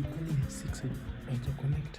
kwani 6 haija connect?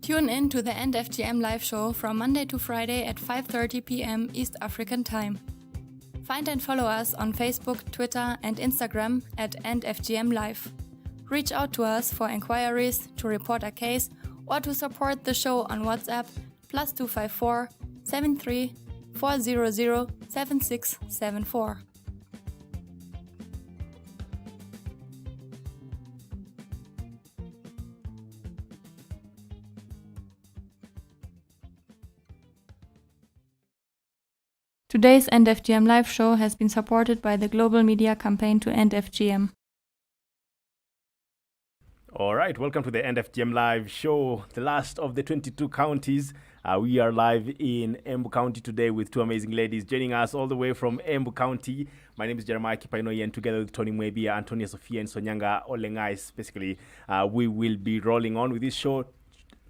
Tune in to the End FGM live show from Monday to Friday at 5:30 p.m. East African Time. Find and follow us on Facebook, Twitter, and Instagram at End FGM Live. Reach out to us for inquiries, to report a case, or to support the show on WhatsApp +254 73 400 7674. Today's End FGM live show has been supported by the global media campaign to end FGM. All right, welcome to the End FGM live show, the last of the 22 counties. We are live in Embu County today with two amazing ladies joining us all the way from Embu County. My name is Jeremiah Kipainoye, and together with Tony Mwebia, Antonia Sophia, and Sonyanga Olengais, basically, we will be rolling on with this show.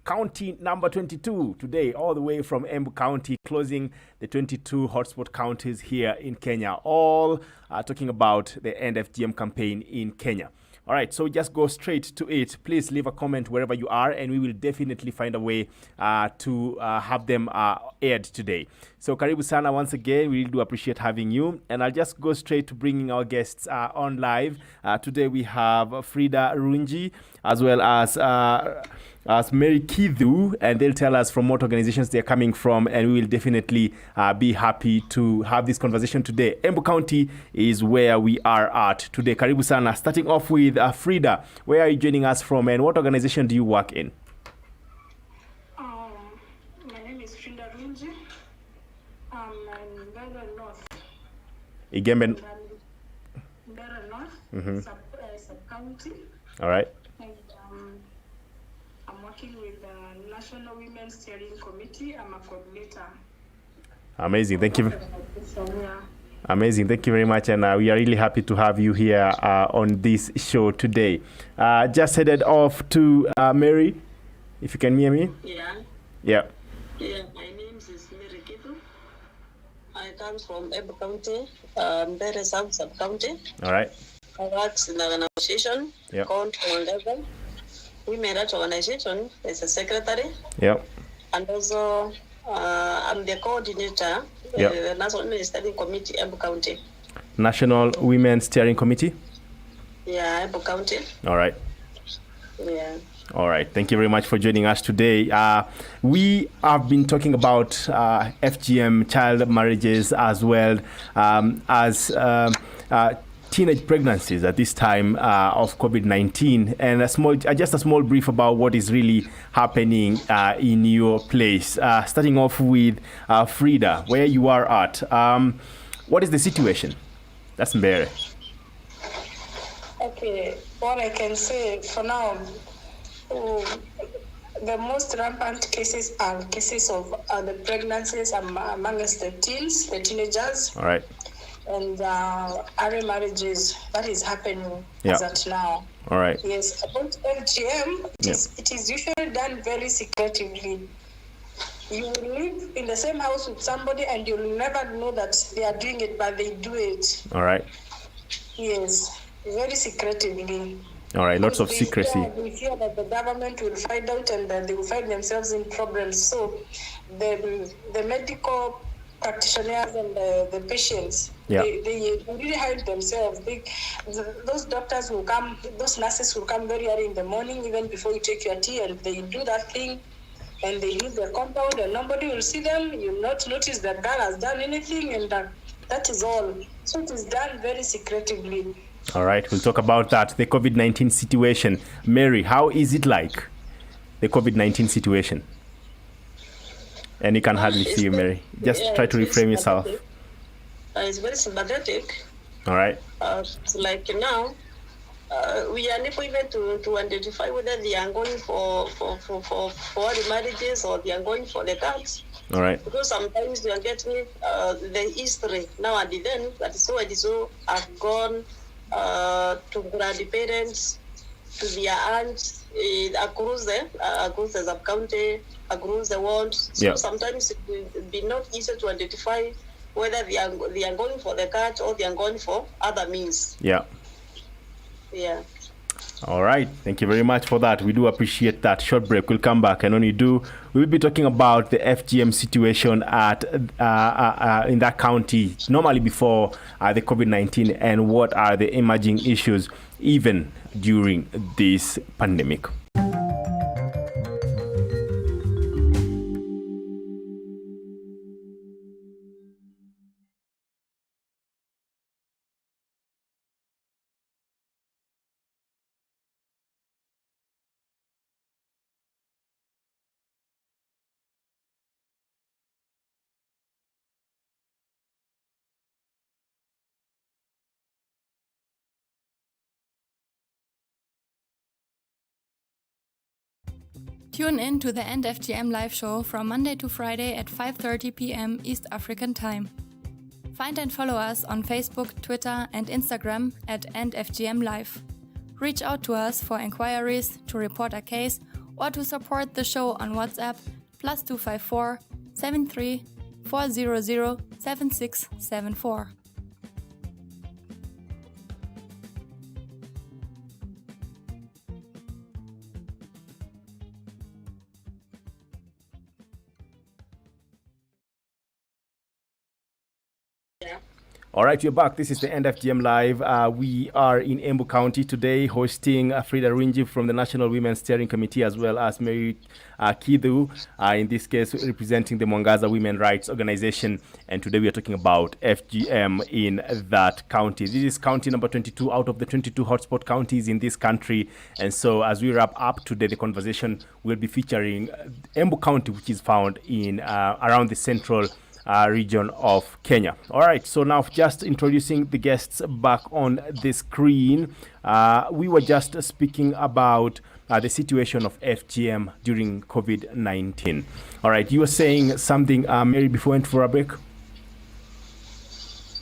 County number 22 today, all the way from Embu County, closing the 22 hotspot counties here in Kenya, all talking about the End FGM campaign in Kenya. All right, so just go straight to it. Please leave a comment wherever you are, and we will definitely find a way to have them aired today. So karibu sana once again. We really do appreciate having you. And I'll just go straight to bringing our guests on live. Today we have Frida Runji, as well as Mary Kidhu, and they'll tell us from what organizations they're coming from, and we will definitely be happy to have this conversation today. Embu County is where we are at today. Karibu sana. Starting off with Frida, where are you joining us from, and what organization do you work in? My name is Frida Runji. I'm in Mbera North. Igembe. Mbera North, sub-county. All right. I'm working with the National Women's Steering Committee. I'm a coordinator. Amazing. Thank you. Amazing. Thank you very much. And we are really happy to have you here on this show today. Just headed off to Mary, if you can hear me. Yeah. Yeah. Yeah, my name is Mary Kidhu. I come from Embu County, Mbere South Sub-County. All right. I work in an organization called Mwangaza. Women Rights Organization as a secretary. Yep. And also I'm the coordinator the National Women's Steering Committee, Embu County. National Women's Steering Committee? Yeah, Embu County. All right. Yeah. All right. Thank you very much for joining us today. We have been talking about FGM, child marriages, as well as teenage pregnancies at this time of COVID-19, and just a small brief about what is really happening in your place. Starting off with Frida, where you are at. What is the situation? That's Mbere. Okay, what I can say for now, the most rampant cases are cases of the pregnancies amongst the teens, the teenagers. All right. And early marriages, that is happening as at now. All right. Yes, about FGM, it is usually done very secretively. You will live in the same house with somebody and you'll never know that they are doing it, but they do it. All right. Yes, very secretively. All right, lots of secrecy. We fear that the government will find out and that they will find themselves in problems. So the medical practitioners and the patients, they really hide themselves. Those doctors will come, those nurses will come very early in the morning, even before you take your tea, and they do that thing, and they use the compound, and nobody will see them. You'll not notice that girl has done anything, and that is all. So it is done very secretively. All right, we'll talk about that, the COVID-19 situation. Mary, how is it like, the COVID-19 situation? And you can hardly see you, Mary. Just try to reframe yourself. It's very sympathetic. All right. Like now, we are unable even to identify whether they are going for the marriages or they are going for the cards. All right. Because sometimes we are getting the history now and then, that so and so have gone to grandparents, to their aunts, across the sub-county, across the world. So sometimes it will be not easy to identify whether they are going for the card or they are going for other means. Yeah. Yeah. All right. Thank you very much for that. We do appreciate that. Short break. We'll come back. And when we do, we'll be talking about the FGM situation at in that county, normally before the COVID-19, and what are the emerging issues even during this pandemic. Tune in to the End FGM live show from Monday to Friday at 5:30 p.m. East African Time. Find and follow us on Facebook, Twitter, and Instagram at End FGM Live. Reach out to us for inquiries, to report a case, or to support the show on WhatsApp +254 73 400 7674. All right, you're back. This is the End FGM Live. We are in Embu County today, hosting Frida Rinji from the National Women's Steering Committee, as well as Mary Kidhu, in this case representing the Mwangaza Women Rights Organization. And today we are talking about FGM in that county. This is county number 22 out of the 22 hotspot counties in this country. And so as we wrap up today, the conversation will be featuring Embu County, which is found in around the central region of Kenya. All right, so now just introducing the guests back on the screen. We were just speaking about the situation of FGM during COVID-19. All right, you were saying something, Mary, before we went for a break?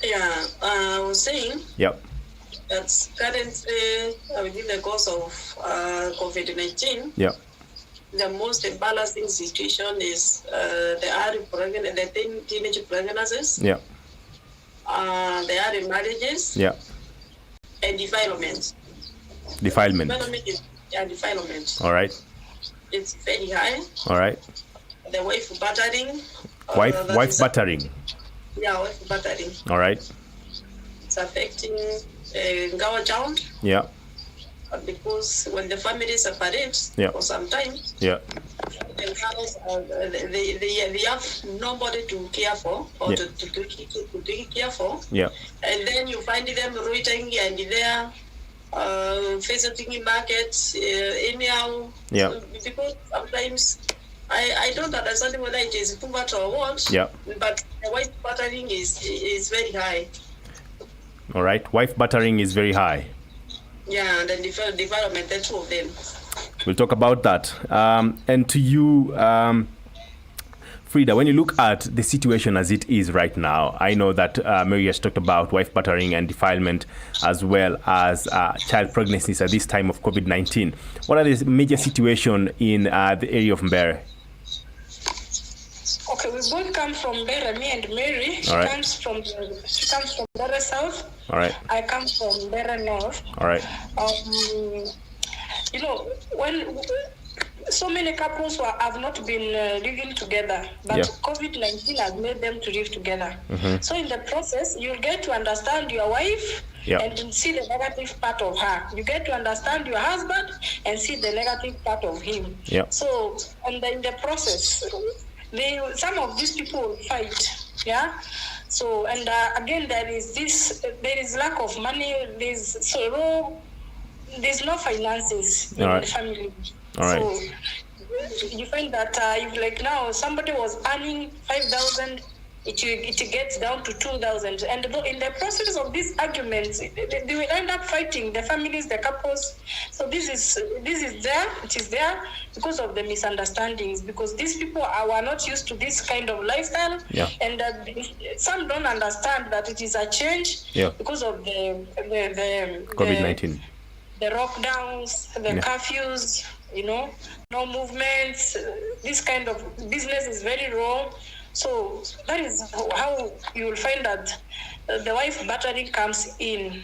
Yeah, I was saying Yep. that currently, within the course of COVID-19, Yep. the most embarrassing situation is the teenage pregnancies, Yep. the early marriages, Yep. and defilement. Defilement. Defilement. All right. It's very high. All right. The wife battering. Wife battering. Yeah, wife battering. All right. It's affecting our child. Yeah. Because when the family separates for some time, Yeah. the girls, they have nobody to care for or to take care for. Yeah. And then you find them loitering and they're visiting markets anyhow. Yeah. Because sometimes I don't understand whether it is poverty or what. Yeah. But the wife battering is very high. All right. Wife battering is very high. Yeah, and then development, the two of them. We'll talk about that. And to you, Frida, when you look at the situation as it is right now, I know that Mary has talked about wife battering and defilement, as well as child pregnancies at this time of COVID-19. What are the major situations in the area of Mbere? Okay, we both come from Mbere, me and Mary. She comes from Mbere South. All right. I come from Mbere North. All right. When so many couples have not been living together, but COVID-19 has made them to live together. Mm-hmm. So in the process, you'll get to understand your wife and see the negative part of her. You get to understand your husband and see the negative part of him. Yep. So, and in the process, some of these people will fight. Yeah. So, and again, there is lack of money. There's no finances in the family. All right. So you find that if like now somebody was earning 5,000, it gets down to 2,000, and in the process of these arguments, they will end up fighting, the families, the couples. So this is there. It is there because of the misunderstandings, because these people were not used to this kind of lifestyle, and some don't understand that it is a change because of the COVID-19, the lockdowns, the curfews. No movements. This kind of business is very raw. So that is how you will find that the wife battering comes in.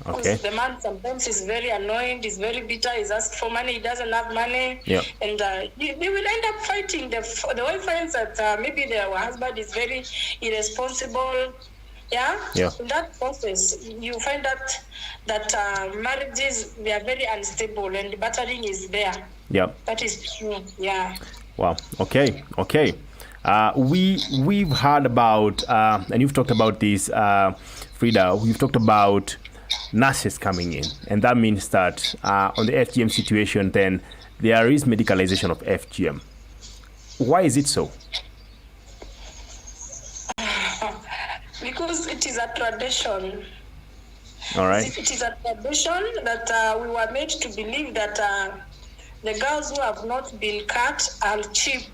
Okay. The man sometimes is very annoyed, is very bitter, he's asked for money, he doesn't have money. Yeah. And they will end up fighting. The wife finds that maybe their husband is very irresponsible. Yeah? In that process, you find that marriages, they are very unstable and the battering is there. Yeah. That is true. Yeah. Wow. Okay. We've heard about, and you've talked about this, Frida, we've talked about nurses coming in. And that means that on the FGM situation, then there is medicalization of FGM. Why is it so? Because it is a tradition. All right. It is a tradition that we were made to believe that the girls who have not been cut are cheap.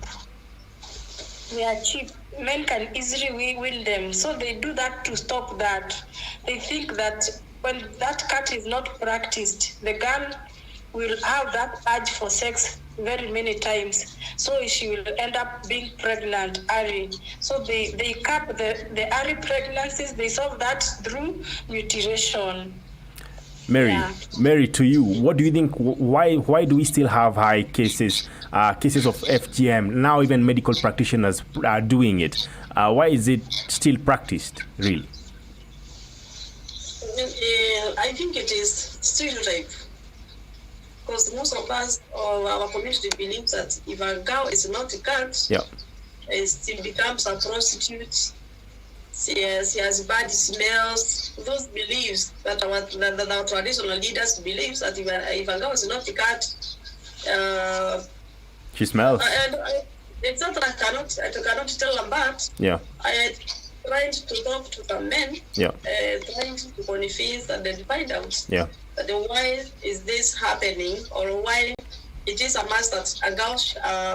They are cheap. Men can easily win them. So they do that to stop that. They think that when that cut is not practiced, the girl will have that urge for sex very many times. So she will end up being pregnant early. So they cap the early pregnancies. They solve that through mutilation. Mary, to you, what do you think? Why do we still have high cases of FGM? Now even medical practitioners are doing it. Why is it still practiced, really? I think it is stereotype. Because most of us, or our community, believes that if a girl is not cut, she becomes a prostitute. She has bad smells. Those beliefs that our traditional leaders believe that if a girl is not cut, she smells. It's not that I cannot tell them that. Yeah. I tried to talk to some men. Yeah. Trying to confess and then find out. Yeah. But why is this happening, or why it is a must that a girl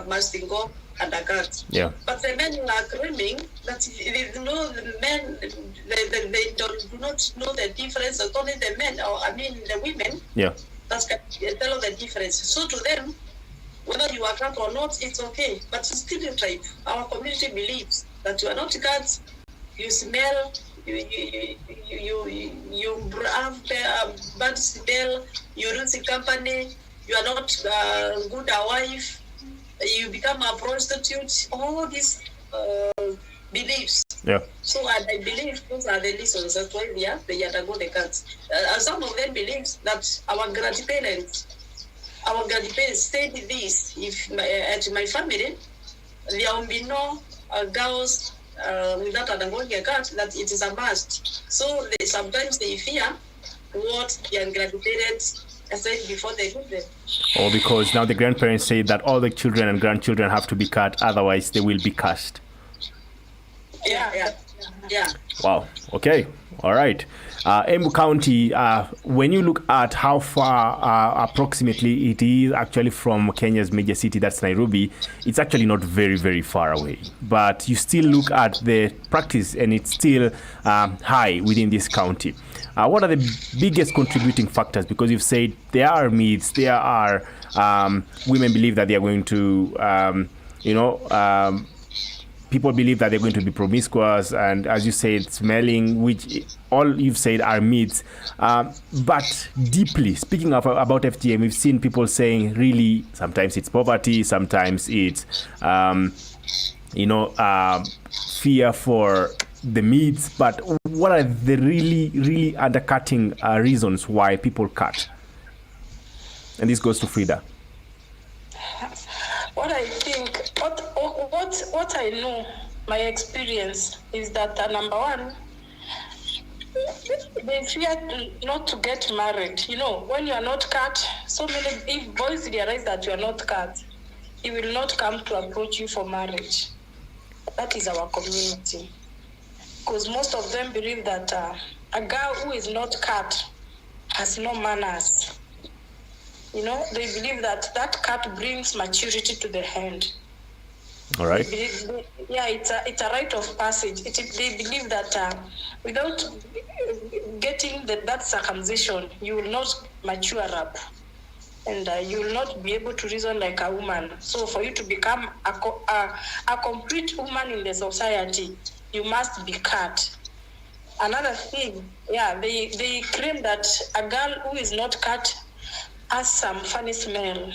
must go and a cut. Yeah. But the men are claiming that the men they do not know the difference. It's only the men, or the women. Yeah. That can tell the difference. So to them, whether you are cut or not, it's okay. But it's stereotype. Our community believes that you are not cut, you smell. You have bad smell, you lose company, you are not good a wife, you become a prostitute, all these beliefs. Yeah. So I believe those are the reasons that's why they undergo the cuts. Some of them believe that our grandparents said this, if at my family, there will be no girls without undergoing a cut, that it is a must. So sometimes they fear what their grandparents said before they do them. Or because now the grandparents say that all the children and grandchildren have to be cut, otherwise they will be cast. Yeah. Wow. Okay. All right. Embu County, when you look at how far approximately it is actually from Kenya's major city, that's Nairobi, it's actually not very, very far away. But you still look at the practice and it's still high within this county. What are the biggest contributing factors? Because you've said there are myths, there are women believe that they are going to, people believe that they're going to be promiscuous, and as you said, smelling, which all you've said are myths. But deeply, speaking about FGM, we've seen people saying really sometimes it's poverty, sometimes it's, fear for the myths. But what are the really, really undercutting reasons why people cut? And this goes to Frida. What I think, what I know, my experience is that number one, they fear not to get married. When you are not cut, so many, if boys realize that you are not cut, he will not come to approach you for marriage. That is our community. Because most of them believe that a girl who is not cut has no manners. They believe that cut brings maturity to the hand. All right. It's a rite of passage. They believe that without getting that circumcision, you will not mature up, and you will not be able to reason like a woman. So for you to become a complete woman in the society, you must be cut. Another thing, they claim that a girl who is not cut has some funny smell.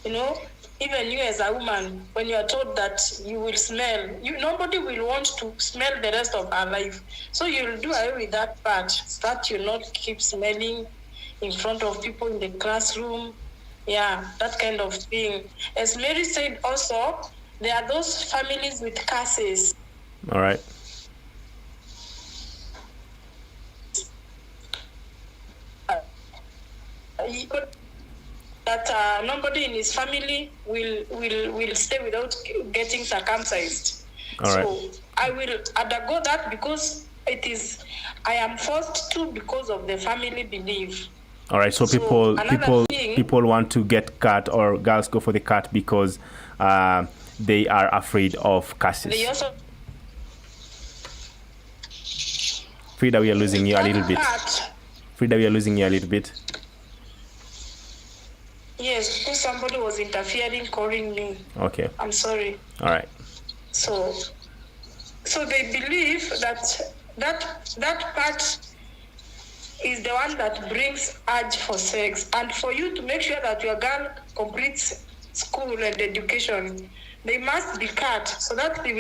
Even you as a woman, when you are told that you will smell, nobody will want to smell the rest of her life. So you'll do away with that part, so that you'll not keep smelling in front of people in the classroom. Yeah, that kind of thing. As Mary said also, there are those families with curses. All right. That nobody in his family will stay without getting circumcised. All right. So I will undergo that because I am forced to because of the family belief. All right. So people want to get cut, or girls go for the cut because they are afraid of curses. They also Frida, we are losing you a little bit. Frida, we are losing you a little bit. Yes, because somebody was interfering, calling me. Okay. I'm sorry. All right. So they believe that part is the one that brings urge for sex. And for you to make sure that your girl completes school and education, they must be cut so that they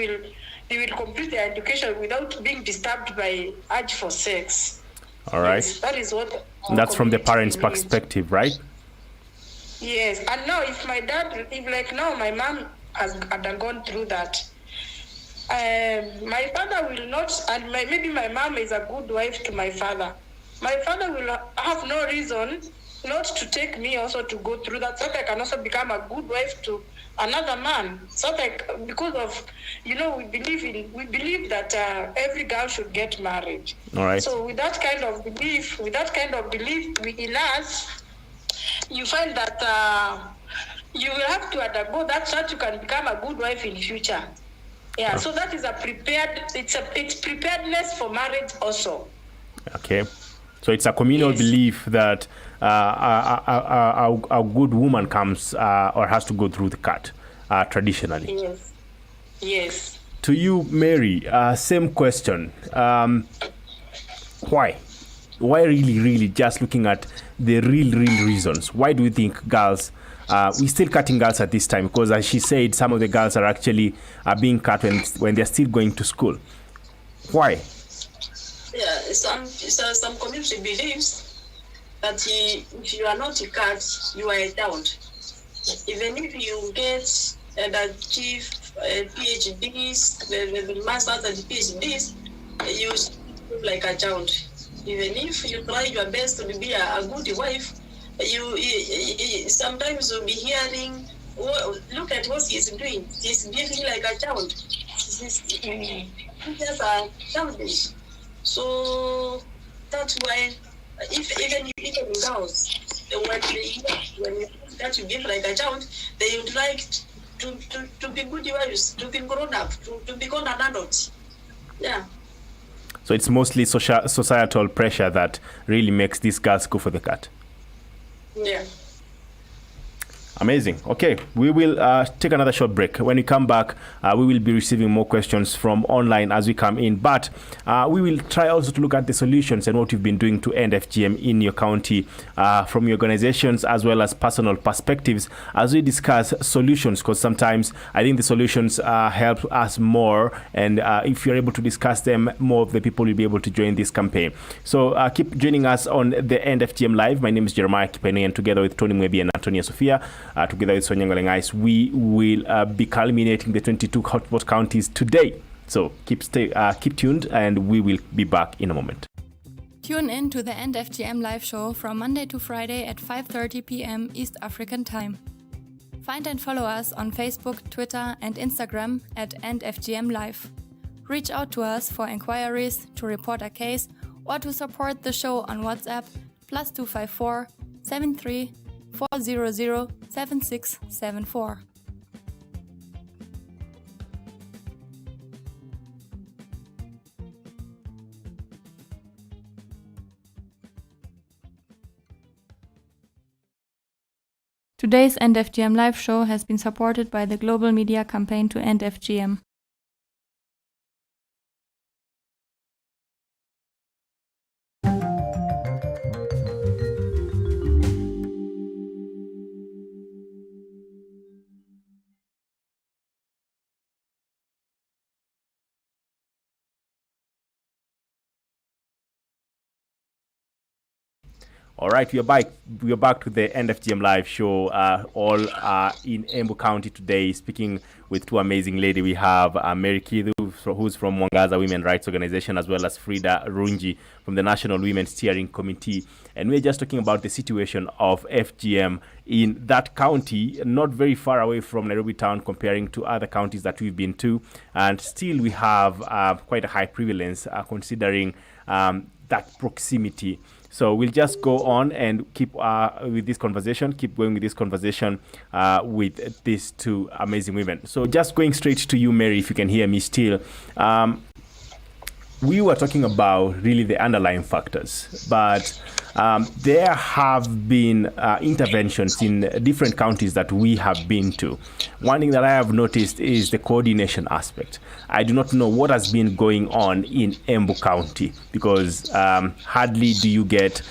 will complete their education without being disturbed by urge for sex. All right. Yes, that is what. That's from the parents' perspective, right? Yes, and now if my mom has undergone through that, my father will not, and maybe my mom is a good wife to my father. My father will have no reason not to take me also to go through that, so that I can also become a good wife to another man. So that because of, we believe that every girl should get married. All right. So with that kind of belief in us, you find that you will have to undergo that so that you can become a good wife in future. Yeah, so that is it's preparedness for marriage also. Okay. So it's a communal belief that a good woman comes or has to go through the cut traditionally. Yes. Yes. To you, Mary, same question. Why? Why really just looking at the real reasons? Why do you think girls, we're still cutting girls at this time? Because as she said, some of the girls are actually being cut when they're still going to school. Why? Yeah, some community believes that if you are not cut, you are a child. Even if you get and achieve PhDs, the masters and PhDs, you still like a child. Even if you try your best to be a good wife, you sometimes you'll be hearing, look at what he's doing. He's behaving like a child. He's just a childish. So that's why, even girls, when you that you behave like a child, they would like to be good wives, to be grown up, to become an adult. Yeah. So it's mostly societal pressure that really makes these girls go for the cut. Yeah. Amazing. Okay, we will take another short break. When we come back, we will be receiving more questions from online as we come in. But we will try also to look at the solutions and what you've been doing to end FGM in your county from your organizations as well as personal perspectives as we discuss solutions, because sometimes I think the solutions help us more. And if you're able to discuss them, more of the people will be able to join this campaign. So keep joining us on the End FGM Live. My name is Jeremiah Kipene, and together with Tony Mwebi and Antonia Sophia, together with Sonia Ngolengais, we will be culminating the 22 hotspot counties today. So keep tuned, and we will be back in a moment. Tune in to the End FGM live show from Monday to Friday at 5:30 p.m. East African Time. Find and follow us on Facebook, Twitter, and Instagram at End FGM Live. Reach out to us for inquiries, to report a case, or to support the show on WhatsApp +254 73 400 7674. Today's End FGM live show has been supported by the global media campaign to end FGM. All right, we are back. We are back to the End FGM Live show. All in Embu County today, speaking with two amazing ladies. We have Mary Kidu, who's from Mwangaza Women Rights Organization, as well as Frida Runji from the National Women Steering Committee. And we're just talking about the situation of FGM in that county, not very far away from Nairobi town, comparing to other counties that we've been to. And still, we have quite a high prevalence, considering that proximity. So we'll just go on and keep with this conversation, keep going with this conversation with these two amazing women. So just going straight to you, Mary, if you can hear me still. We were talking about really the underlying factors, but there have been interventions in different counties that we have been to. One thing that I have noticed is the coordination aspect. I do not know what has been going on in Embu County, because hardly do you get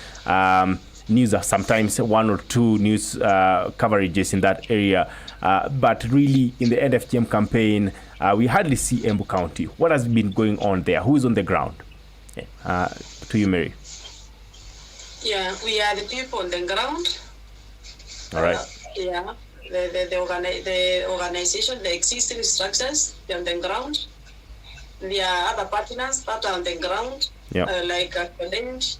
news, sometimes one or two news coverages in that area. But really, in the End FGM campaign, we hardly see Embu County. What has been going on there? Who is on the ground? To you, Mary. Yeah, we are the people on the ground. All right. Yeah, the organization, the existing structures, they're on the ground. There are other partners that are on the ground, like Challenge.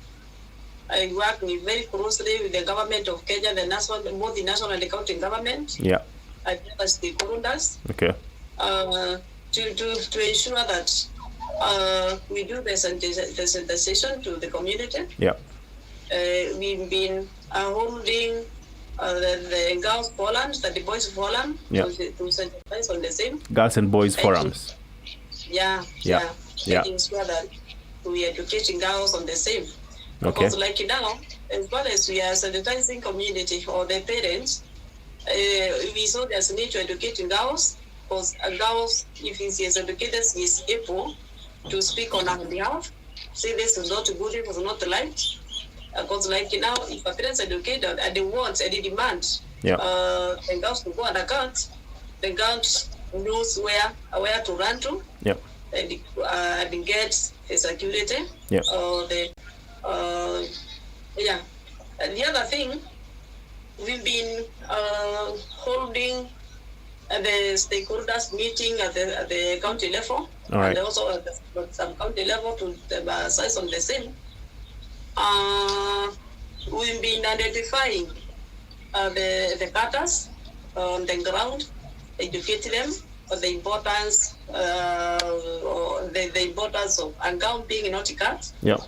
I work very closely with the government of Kenya, the national, both the national and the county government. Yeah. As the stakeholders. Okay. To ensure that we do the sensitization to the community. Yeah. We've been holding the girls' forums, the boys' forum, to sensitize on the same. Girls and boys forums. Making sure that we are educating girls on the same. Okay. Because like now, as well as we are sensitizing community or the parents, we saw there's a need to educating girls, because girls, if he is educated, he is able to speak on our behalf, say this is not good, it was not liked. Because like now, if a parent's educated and they want and they demand the girls to go on account, the girls knows where to run to, and get the security. And the other thing, we've been holding the stakeholders meeting at the county level, and also at the sub-county level to size on the same. We've been identifying the cutters on the ground, educate them on the importance, the importance of account being not cut. Yeah.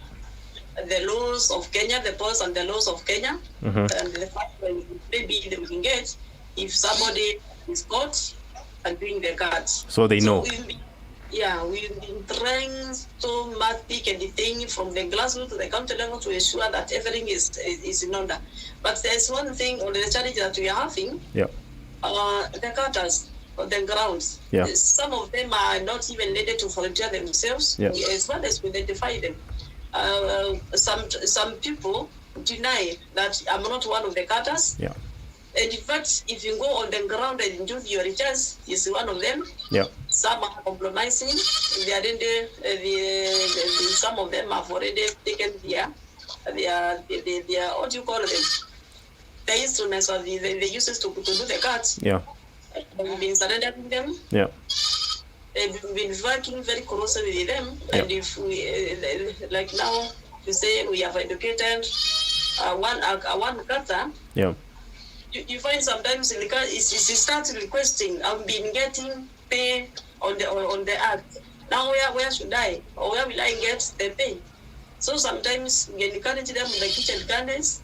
The laws of Kenya, the laws and the laws of Kenya, and the fact that maybe we can get if somebody is caught and doing the cuts. So they know. We've been trying so much thick and thing from the grassroots to the county level to ensure that everything is in order. But there's one thing on the challenge that we are having. The cutters on the grounds. Some of them are not even needed to volunteer themselves. As well as we identify them. Some people deny that I'm not one of the cutters. And in fact, if you go on the ground and do your returns, is one of them. Some are compromising. They are some of them have already taken their what do you call them? The instruments or the uses to do the cuts. We've been surrendering them. We've been working very closely with them, and if we like now to say we have educated one cutter. You find sometimes in the car it starts requesting. I've been getting pay on the app. Now where should I, or where will I get the pay? So sometimes we encourage them with the kitchen gardens.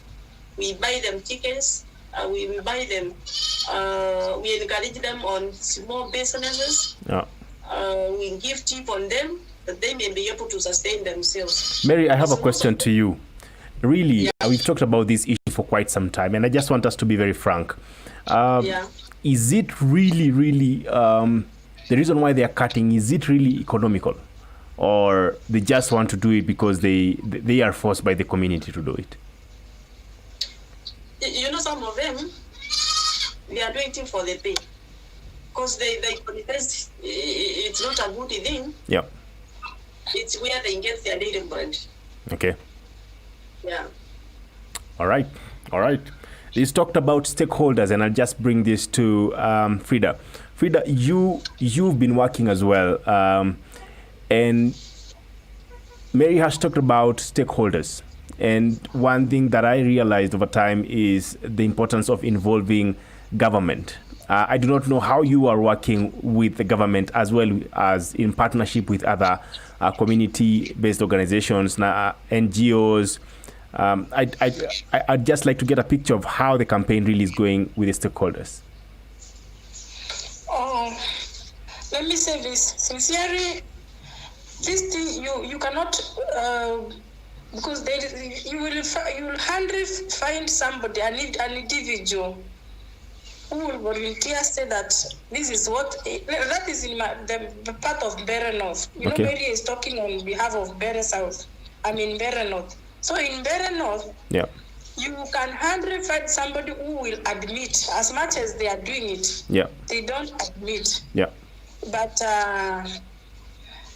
We buy them tickets. We buy them. We encourage them on small businesses. We give tip on them that they may be able to sustain themselves. Mary, I have a question to you. Really, we've talked about this issue for quite some time, and I just want us to be very frank. Is it really, the reason why they are cutting, is it really economical? Or they just want to do it because they are forced by the community to do it? You know, some of them, they are doing it for the pay. Because they contest, it's not a good thing. It's where they get their daily bread. Okay. All right. He's talked about stakeholders, and I'll just bring this to Frida. Frida, you've been working as well, and Mary has talked about stakeholders. And one thing that I realized over time is the importance of involving government. I do not know how you are working with the government as well as in partnership with other community-based organizations, NGOs. I'd just like to get a picture of how the campaign really is going with the stakeholders. Let me say this sincerely. This thing you cannot because you will hardly find somebody, an individual who will volunteer, say that this is what that is in the part of Bere North. You know, Mary is talking on behalf of Bere South. I mean Bere North. So in Bere North, you can hardly find somebody who will admit, as much as they are doing it. They don't admit. But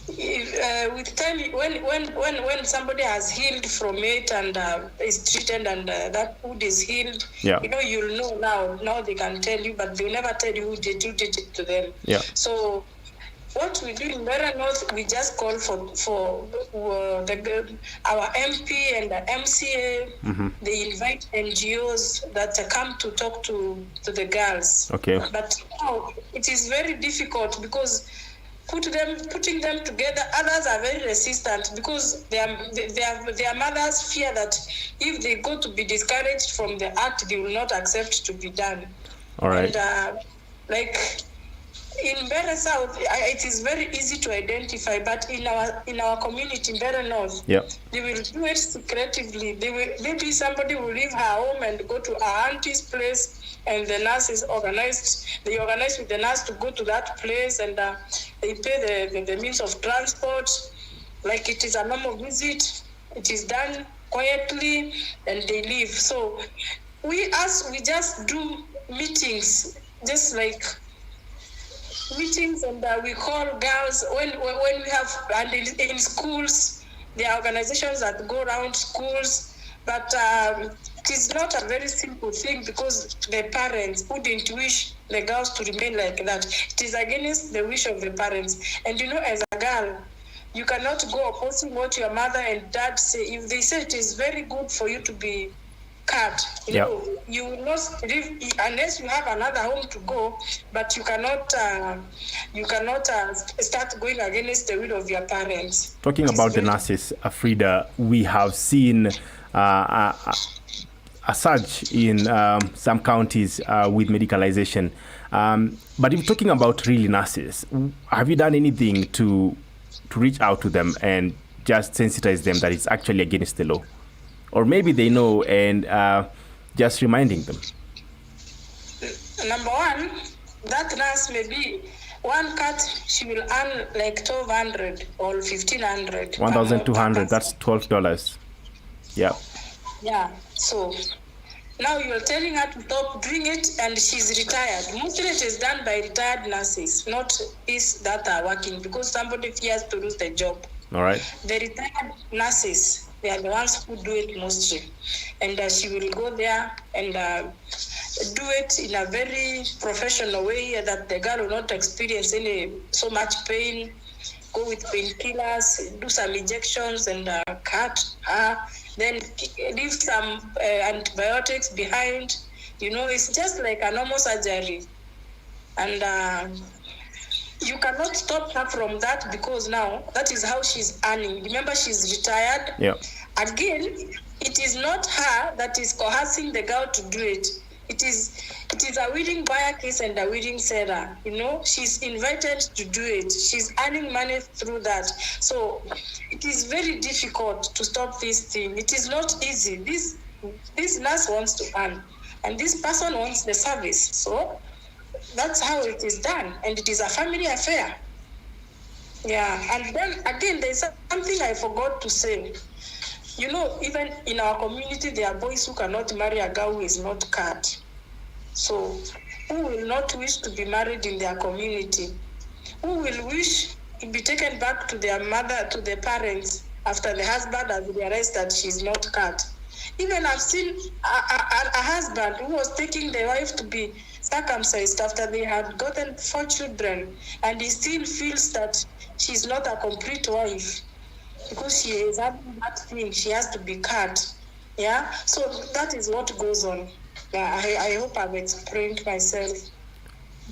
with time, when somebody has healed from it and is treated and that food is healed, you know, you'll know now they can tell you, but they'll never tell you who did it to them. So what we do in Bere North, we just call for our MP and the MCA. They invite NGOs that come to talk to the girls. But now it is very difficult because putting them together, others are very resistant because their mothers fear that if they go to be discouraged from the act, they will not accept to be done. And like in Bere South, it is very easy to identify, but in our community in Bere North, they will do it secretively. Maybe somebody will leave her home and go to her auntie's place, and the nurse is organized. They organize with the nurse to go to that place, and they pay the means of transport, like it is a normal visit. It is done quietly, and they leave. So we just do meetings, just like meetings, and we call girls when we have, and in schools, there are organizations that go around schools, but it is not a very simple thing because the parents wouldn't wish the girls to remain like that. It is against the wish of the parents. And you know, as a girl, you cannot go opposing what your mother and dad say. If they say it is very good for you to be cut, you know, you will not live unless you have another home to go, but you cannot start going against the will of your parents. Talking about the nurses, Frida, we have seen a surge in some counties with medicalization. But if talking about really nurses, have you done anything to reach out to them and just sensitize them that it's actually against the law? Or maybe they know and just reminding them? Number one, that nurse may be one cut, she will earn like 1,200 or 1,500. 1,200, that's $12. Yeah. So now you're telling her to stop doing it, and she's retired. Mostly it is done by retired nurses, not these that are working, because somebody fears to lose the job. All right. The retired nurses, they are the ones who do it mostly. And she will go there and do it in a very professional way that the girl will not experience so much pain. Go with painkillers, do some injections and cut her. Then leave some antibiotics behind. You know, it's just like a normal surgery. And you cannot stop her from that because now that is how she's earning. Remember, she's retired. Again, it is not her that is coercing the girl to do it. It is a willing buyer case and a willing seller. You know, she's invited to do it. She's earning money through that. So it is very difficult to stop this thing. It is not easy. This nurse wants to earn, and this person wants the service. So that's how it is done, and it is a family affair. And then again, there's something I forgot to say. You know, even in our community, there are boys who cannot marry a girl who is not cut. So, who will not wish to be married in their community? Who will wish to be taken back to their mother, to their parents, after the husband has realized that she's not cut? Even I've seen a husband who was taking the wife to be circumcised after they had gotten 4 children, and he still feels that she's not a complete wife because she is having that thing. She has to be cut. Yeah, so that is what goes on. I hope I've explained myself.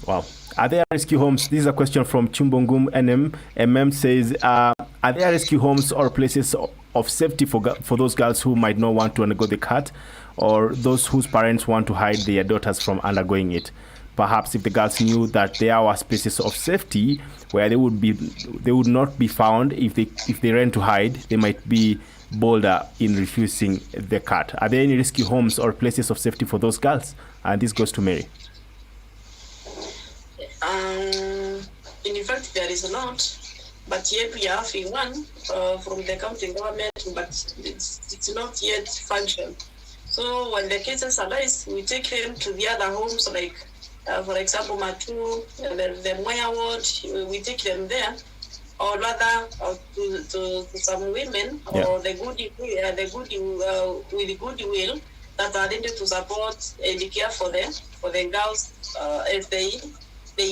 Wow. Are there rescue homes? This is a question from Chumbongum NM. MM says, are there rescue homes or places of safety for those girls who might not want to undergo the cut, or those whose parents want to hide their daughters from undergoing it? Perhaps if the girls knew that there are spaces of safety where they would not be found if they ran to hide, they might be bolder in refusing the cut. Are there any rescue homes or places of safety for those girls? And this goes to Mary. In fact, there is not, but yet we are having one from the county government, but it's not yet functioned. So when the cases arise, we take them to the other homes, like for example, Matu, the Moya ward, we take them there, or rather to some women, or the goodwill that are needed to support and care for the girls as they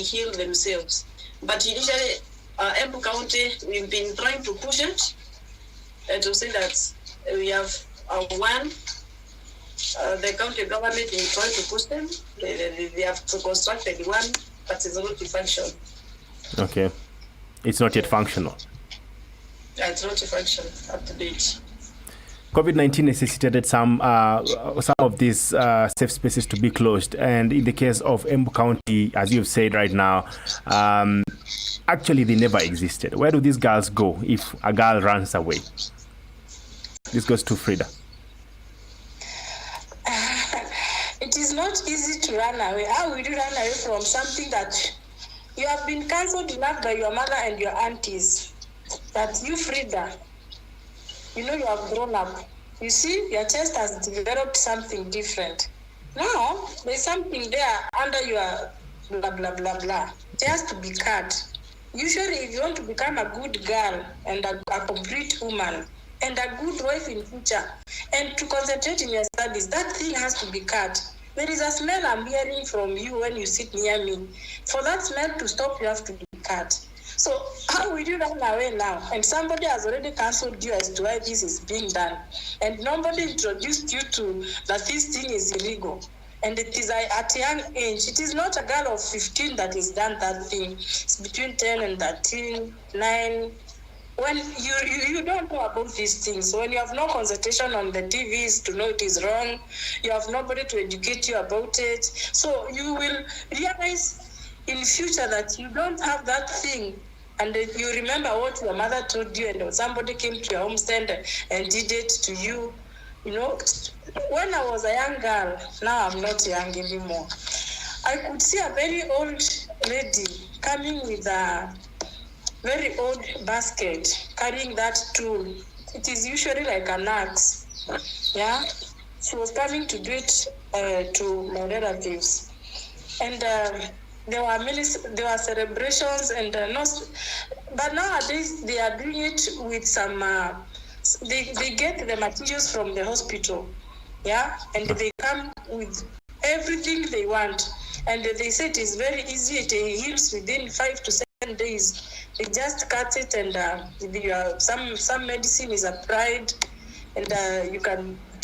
heal themselves. But initially, Embu County, we've been trying to push it to say that we have one. The county government is trying to push them. They have to construct one, but it's not functional. Okay. It's not yet functional. Yeah, it's not functional up to date. COVID-19 necessitated some of these safe spaces to be closed, and in the case of Embu County, as you've said right now, actually they never existed. Where do these girls go if a girl runs away? This goes to Frida. It is not easy to run away. How will you run away from something that you have been cancelled enough by your mother and your aunties? That you, Frida, you know you have grown up. You see, your chest has developed something different. Now, there's something there under your blah, blah, blah, blah. It has to be cut. Usually, if you want to become a good girl and a complete woman and a good wife in future, and to concentrate in your studies, that thing has to be cut. There is a smell I'm hearing from you when you sit near me. For that smell to stop, you have to be cut. So how will you run away now? And somebody has already cancelled you as to why this is being done. And nobody introduced you to that this thing is illegal. And it is at a young age. It is not a girl of 15 that has done that thing. It's between 10 and 13, 9. When you don't know about these things, when you have no concentration on the TVs to know it is wrong, you have nobody to educate you about it. So you will realize in future that you don't have that thing, and you remember what your mother told you, and somebody came to your homestead and did it to you. You know, when I was a young girl, now I'm not young anymore, I could see a very old lady coming with a very old basket, carrying that tool. It is usually like an axe. Yeah, she was coming to do it to my relatives, and there were celebrations, and but nowadays they are doing it with some. They get the materials from the hospital, yeah, and they come with everything they want, and they say it is very easy. It heals within 5 to 7 days. They just cut it, and some medicine is applied, and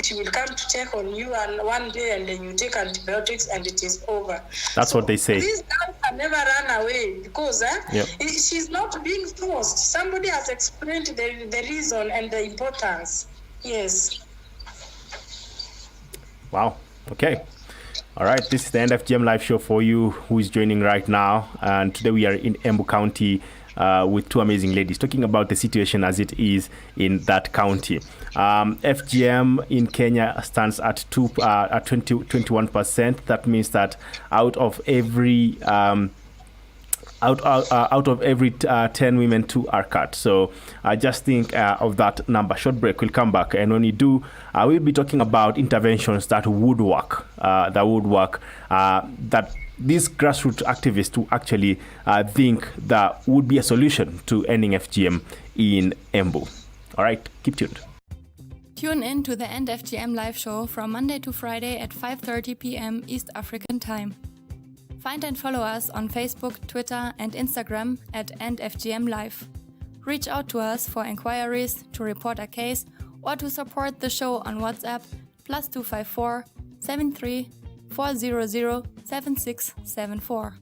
she will come to check on you and one day, and then you take antibiotics, and it is over. That's what they say. These girls can never run away because she's not being forced. Somebody has explained the reason and the importance. Yes. Wow. Okay. All right. This is the FGM live show for you who is joining right now. And today we are in Embu County with two amazing ladies talking about the situation as it is in that county. FGM in Kenya stands at 21%. That means that out of every 10 women, 2 are cut. So just think of that number. Short break. We'll come back, and when we do, we'll be talking about interventions that would work. That these grassroots activists who actually think that would be a solution to ending FGM in Embu. All right, keep tuned. Tune in to the End FGM live show from Monday to Friday at 5:30 p.m. East African Time. Find and follow us on Facebook, Twitter, and Instagram at End FGM Live. Reach out to us for inquiries, to report a case, or to support the show on WhatsApp +254 73 400 7674.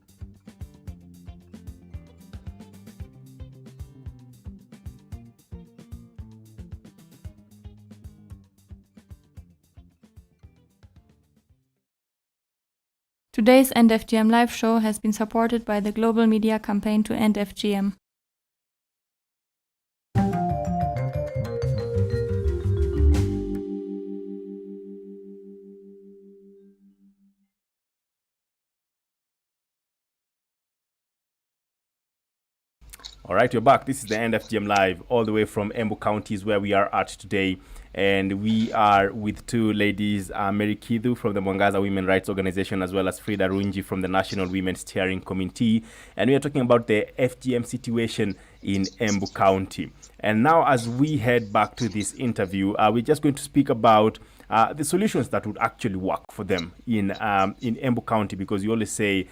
Today's End FGM live show has been supported by the global media campaign to end FGM. All right, you're back. This is the End FGM Live, all the way from Embu Counties, where we are at today. And we are with two ladies, Mary Kidhu from the Mwangaza Women Rights Organization, as well as Frida Runji from the National Women's Steering Committee. And we are talking about the FGM situation in Embu County. And now, as we head back to this interview, we're just going to speak about the solutions that would actually work for them in Embu County, because you always say,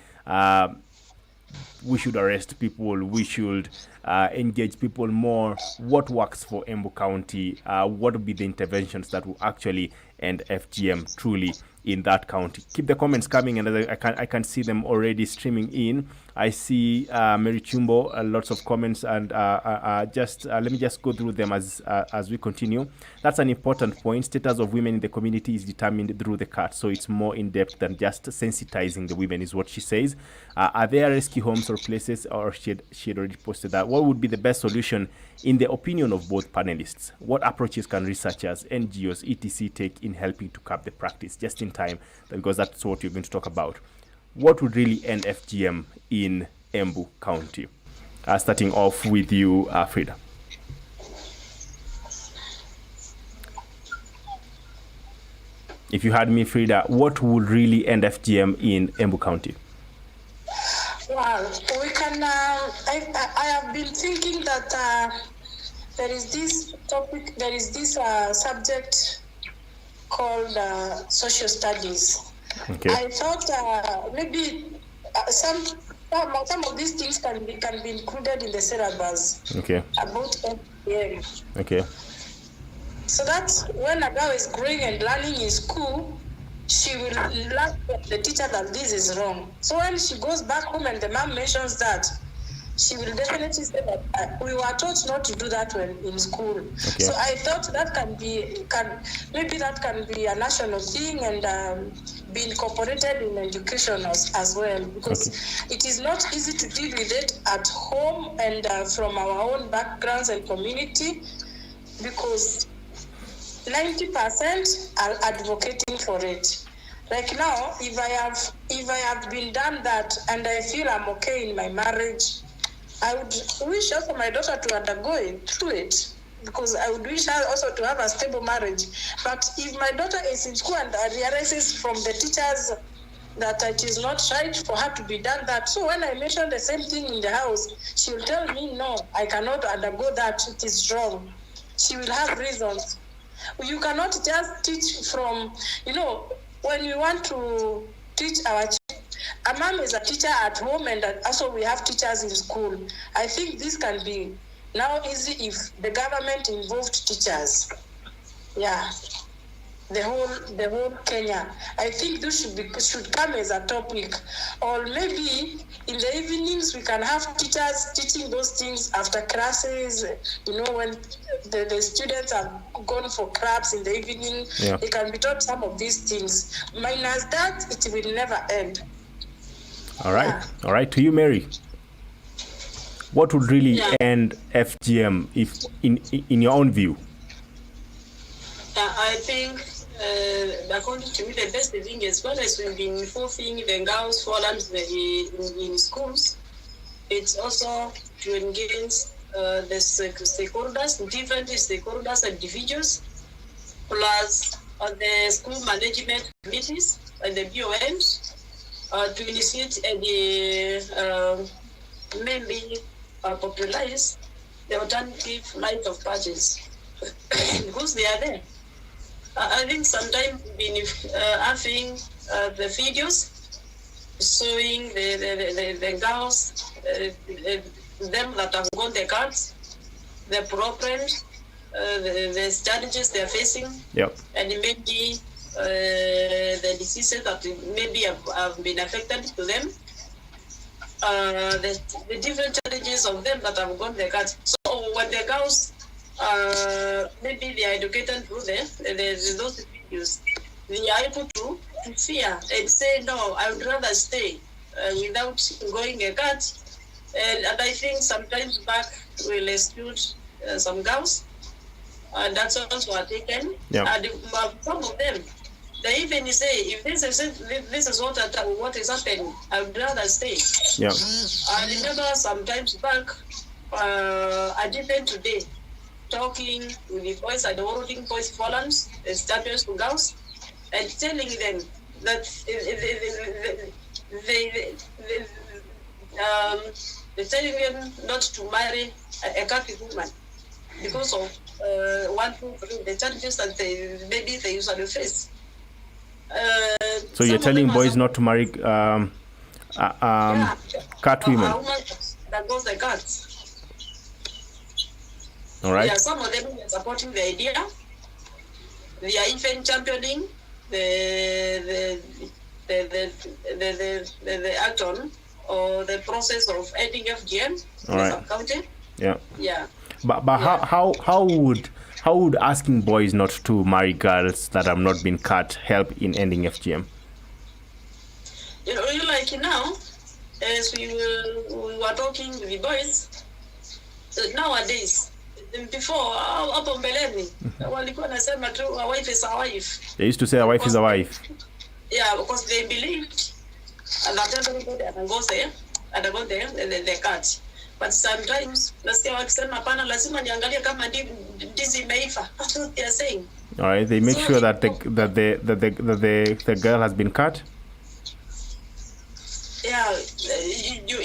we should arrest people, we should engage people more. What works for Embu County? What would be the interventions that will actually end FGM truly in that county? Keep the comments coming, and I can see them already streaming in. I see Mary Chumbo, lots of comments, and let me just go through them as we continue. That's an important point. Status of women in the community is determined through the cut, so it's more in depth than just sensitizing the women, is what she says. Are there rescue homes or places, or she had already posted that? What would be the best solution in the opinion of both panelists? What approaches can researchers, NGOs, etc. take in helping to curb the practice just in time, because that's what you're going to talk about? What would really end FGM in Embu County? Starting off with you, Frida. If you had me, Frida, what would really end FGM in Embu County? Well, we can. I have been thinking that there is this topic, there is this subject called social studies. Okay. I thought maybe some of these things can be included in the syllabus. Okay. About FGM. Okay. So that when a girl is growing and learning in school, she will learn from the teacher that this is wrong. So when she goes back home and the mom mentions that, she will definitely say that we were taught not to do that when in school. Okay. So I thought that can be a national thing and be incorporated in education as well, because it is not easy to deal with it at home and from our own backgrounds and community, because 90% are advocating for it. Like now, if I have been done that and I feel I'm okay in my marriage, I would wish also my daughter to undergo it through it, because I would wish her also to have a stable marriage. But if my daughter is in school and realizes from the teachers that it is not right for her to be done that, so when I mention the same thing in the house, she will tell me, no, I cannot undergo that, it is wrong. She will have reasons. You cannot just teach from, when we want to teach our children, a mom is a teacher at home and also we have teachers in school. I think this can be now easy if the government involved teachers. Yeah. The whole Kenya. I think this should come as a topic. Or maybe in the evenings we can have teachers teaching those things after classes. When the students have gone for clubs in the evening, they can be taught some of these things. Minus that, it will never end. All right. Yeah. All right. To you, Mary. What would really end FGM, if in your own view? I think, according to me, the best thing, as well as we've been involving the girls' forums in schools, it's also to engage the stakeholders, different stakeholders and individuals, plus the school management committees and the BOMs, to initiate and maybe popularize the alternative light of parties because they are there. I think sometimes been having the videos showing the girls, them that have got the cards, the problems, the challenges they are facing, and maybe the diseases that maybe have been affected to them, the different challenges of them that have got the cards. So when the girls, maybe they are educated through those videos, they are able to fear and say, no, I would rather stay without going a cut. And I think sometimes back will exclude some girls, and that's also are taken. And some of them, they even say, if this is what is happening, I would rather stay. I remember sometimes back, I didn't today, talking with the boys at the Working Boys Forums, champions to girls, and telling them that they're telling them not to marry a Catholic woman because of the challenges that maybe they usually face. So you're telling boys not to marry cat women? That goes the cats. All right. Yeah, some of them are supporting the idea. They are even championing the action or the process of ending FGM in the sub-county. Yeah. But how would asking boys not to marry girls that have not been cut help in ending FGM? You know, like now, as we were talking with the boys, nowadays, before hapo mbeleni walikuwa nasema tu a wife is a wife. They used to say a wife is a wife. Yeah, because they believed that everybody goes there and go there the cut. But sometimes nasikia wakisema hapana, lazima niangalie kama ndizi imeiva. That's what they are saying. All right, they make sure that the girl has been cut. Yeah, you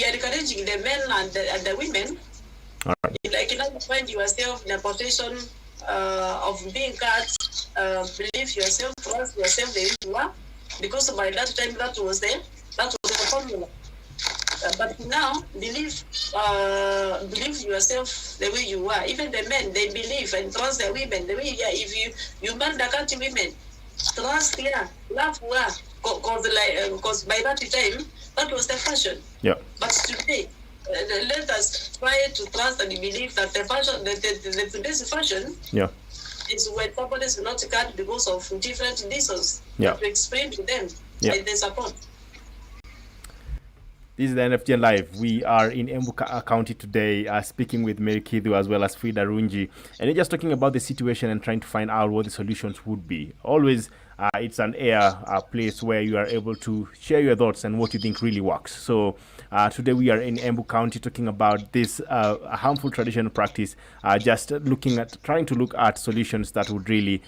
are encouraging the men and the women. All right. Like, you know, you find yourself in a position of being cut, believe yourself, trust yourself the way you are, because by that time that was the formula. But now, believe yourself the way you are. Even the men, they believe and trust the women the way you are. If you marry the country women, trust her, love her, because by that time that was the fashion. Yeah. But today, let us try to trust and believe that the fashion, the today's fashion, is when somebody is not cut because of different reasons. To explain to them and they support. This is the NFGM Live. We are in Embu County today, speaking with Mary Kithu as well as Frida Runji. And we're just talking about the situation and trying to find out what the solutions would be. Always, it's an place where you are able to share your thoughts and what you think really works. So today we are in Embu County talking about this harmful traditional practice, just trying to look at solutions that would really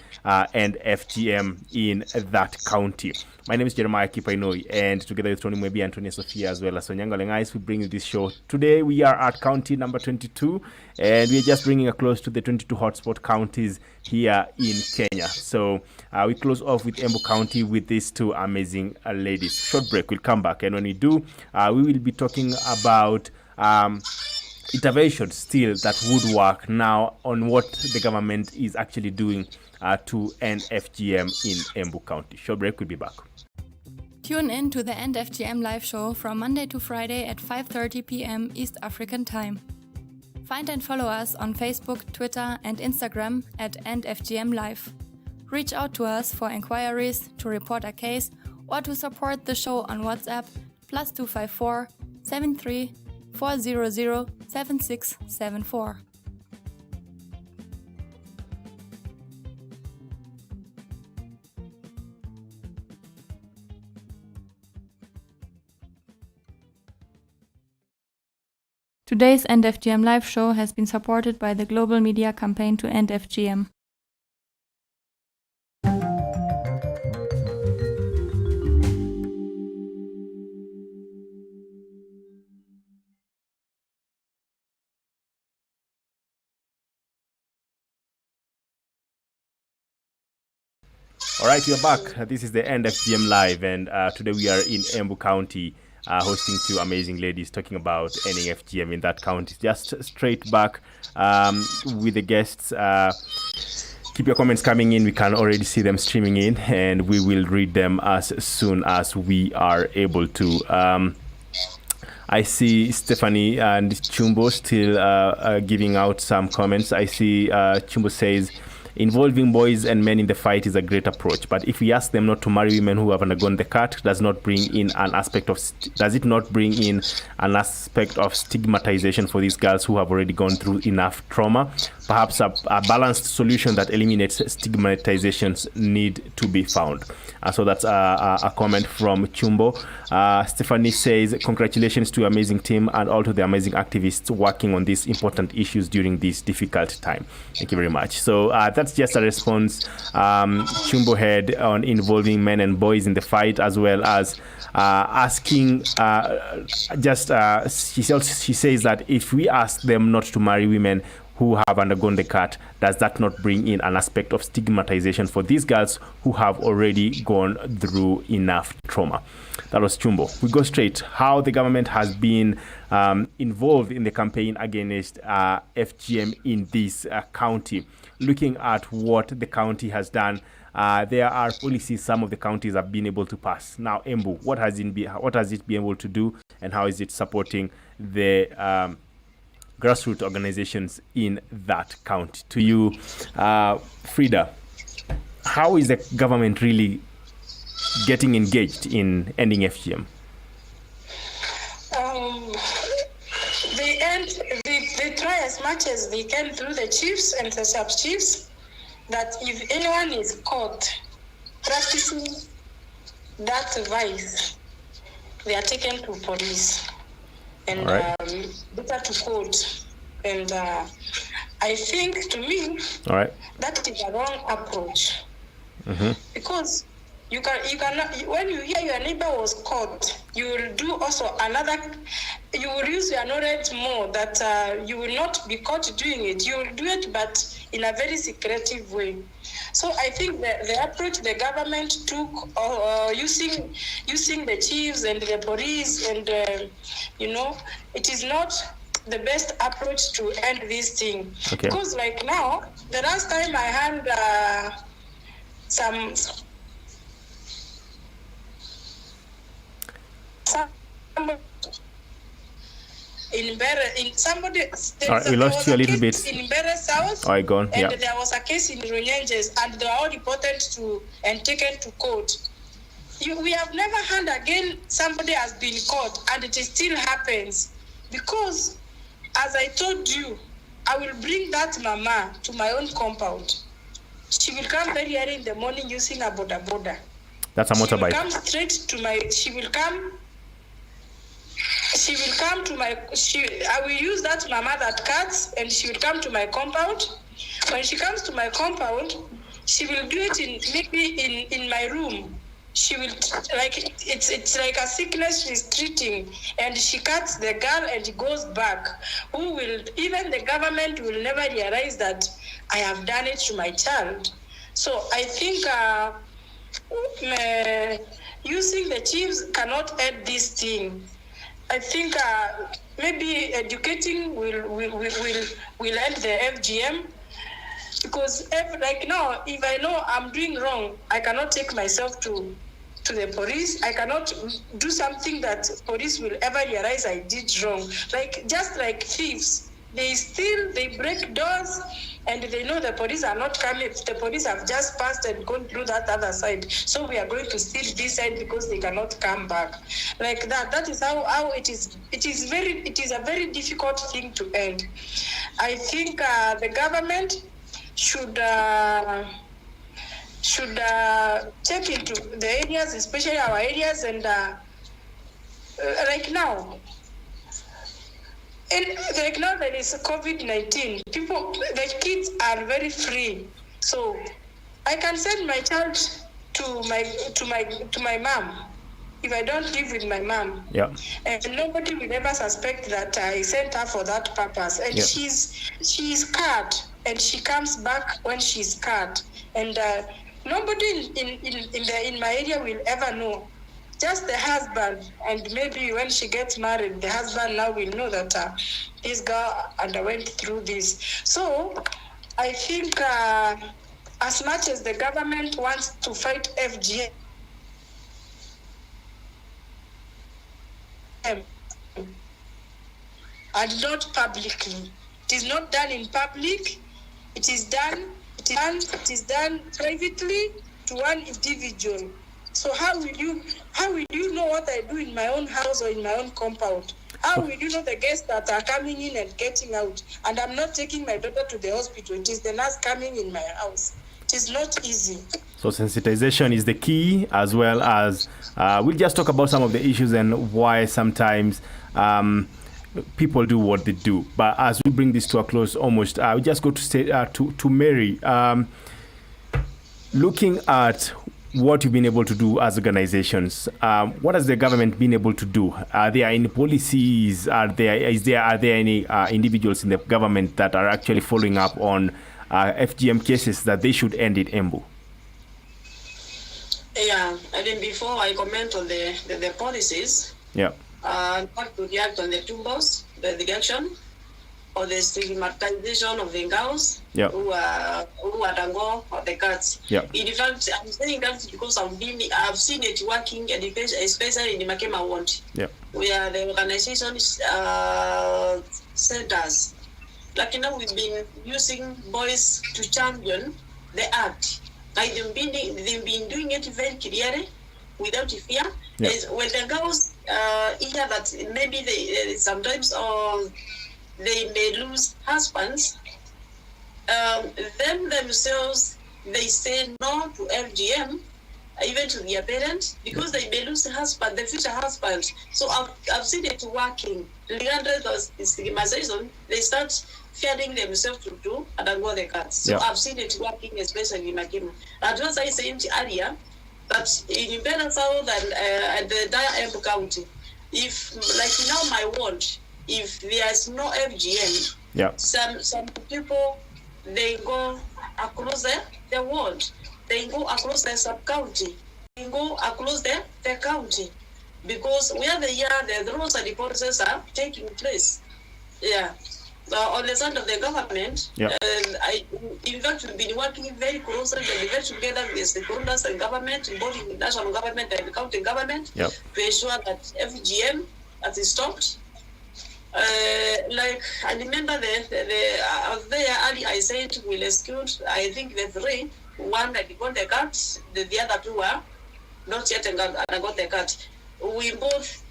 end FGM in that county. My name is Jeremiah Kipainoi, and together with Tony Mwebi and Tony Sophia as well as Sonyango Lengais, we bring you this show. Today we are at county number 22, and we're just bringing a close to the 22 hotspot counties here in Kenya. So we close off with Embu County with these two amazing ladies. Short break, we'll come back, and when we do, we will be talking about interventions still that would work now on what the government is actually doing to end FGM in Embu County. Short break, we'll be back. Tune in to the End FGM live show from Monday to Friday at 5:30 p.m. East African Time. Find and follow us on Facebook, Twitter, and Instagram at End FGM Live. Reach out to us for inquiries, to report a case, or to support the show on WhatsApp +254 73 400 7674. Today's End FGM live show has been supported by the global media campaign to end FGM. All right, we are back. This is the End FGM Live, and today we are in Embu County, hosting two amazing ladies talking about ending FGM in that county. Just straight back with the guests. Keep your comments coming in. We can already see them streaming in, and we will read them as soon as we are able to. I see Stephanie and Chumbo still giving out some comments. I see Chumbo says, involving boys and men in the fight is a great approach, but if we ask them not to marry women who have undergone the cut, does it not bring in an aspect of stigmatization for these girls who have already gone through enough trauma? Perhaps a balanced solution that eliminates stigmatizations need to be found. So that's a comment from Chumbo. Stephanie says, congratulations to your amazing team and all to the amazing activists working on these important issues during this difficult time. Thank you very much. So that's just a response Chumbo had on involving men and boys in the fight, as well as asking she says that if we ask them not to marry women who have undergone the cut, does that not bring in an aspect of stigmatization for these girls who have already gone through enough trauma? That was Chumbo. We go straight. How the government has been involved in the campaign against FGM in this county. Looking at what the county has done, there are policies some of the counties have been able to pass. Now, Embu, what has it been able to do, and how is it supporting the grassroots organizations in that county? To you, Frida, how is the government really getting engaged in ending FGM? They try as much as they can through the chiefs and the sub-chiefs, that if anyone is caught practicing that vice, they are taken to police and better to court. And I think, to me, that is a wrong approach. Because you cannot, when you hear your neighbor was caught, you will do also another, you will use your knowledge more that you will not be caught doing it. You will do it, but in a very secretive way. So I think the approach the government took, using the chiefs and the police, and it is not the best approach to end this thing. Okay. Because like now, the last time I had somebody in somebody. We lost you a little bit. In Mbere South. Gone. And there was a case in Runyenjes, and they were all reported to and taken to court. We have never heard again somebody has been caught, and it still happens. Because, as I told you, I will bring that mama to my own compound. She will come very early in the morning using a boda. That's a motorbike. She will come straight to my. I will use that mama that cuts, and she will come to my compound. When she comes to my compound, she will do it in my room. She will, like, it's like a sickness she's treating, and she cuts the girl and goes back. Even the government will never realize that I have done it to my child. So I think using the chiefs cannot end this thing. I think maybe educating will end the FGM, because like now, if I know I'm doing wrong, I cannot take myself to the police. I cannot do something that police will ever realize I did wrong. Just like thieves, they break doors, and they know the police are not coming. The police have just passed and gone through that other side. So we are going to steal this side because they cannot come back. Like that. That is how it is. It is a very difficult thing to end. I think the government should check into the areas, especially our areas, and like now. And like now there is COVID-19, the kids are very free. So I can send my child to my mom if I don't live with my mom. Yeah. And nobody will ever suspect that I sent her for that purpose. And she's scared, and she comes back when she's scared. And Nobody in my area will ever know. Just the husband, and maybe when she gets married, the husband now will know that this girl underwent through this. So I think as much as the government wants to fight FGM, and not publicly. It is not done in public. It is done privately to one individual. So how will you know what I do in my own house or in my own compound? How will you know the guests that are coming in and getting out? And I'm not taking my daughter to the hospital. It is the nurse coming in my house. It is not easy. So sensitization is the key, as well as we'll just talk about some of the issues and why sometimes people do what they do. But as we bring this to a close, almost, we just go to Mary. Looking at what you've been able to do as organizations, what has the government been able to do? Are there any policies? Are there any individuals in the government that are actually following up on FGM cases that they should end in Embu? Yeah, I mean, before I comment on the policies, not to react on the tumbos, the reaction or the stigmatization of the girls who are Dango or the cats. In fact, I'm saying that because I've seen it working, especially in the Makema Ward, where the organization centers. Like now, we've been using boys to champion the act. Like they've been doing it very clearly, without fear. When the girls hear that maybe they sometimes they may lose husbands, them themselves, they say no to FGM, even to their parents, because they may lose the husband, the future husband. So I've seen it working. Regardless of stigmatization, they start fearing themselves to do and then go the cards. So I've seen it working, especially in Makema. And as I said earlier, that in Benin South and the entire Embu County, if like now my ward, if there's no FGM, some people, they go across the ward, they go across the sub-county, they go across the county, because where the rules and the policies are taking place. On the side of the government, in fact, we've been working very closely and very together with the stakeholders and government, both in the national government and the county government, to ensure that FGM has stopped. Like I remember there early I said we rescued, I think the three, one that got the cat, the other two were not yet and got the cat. We both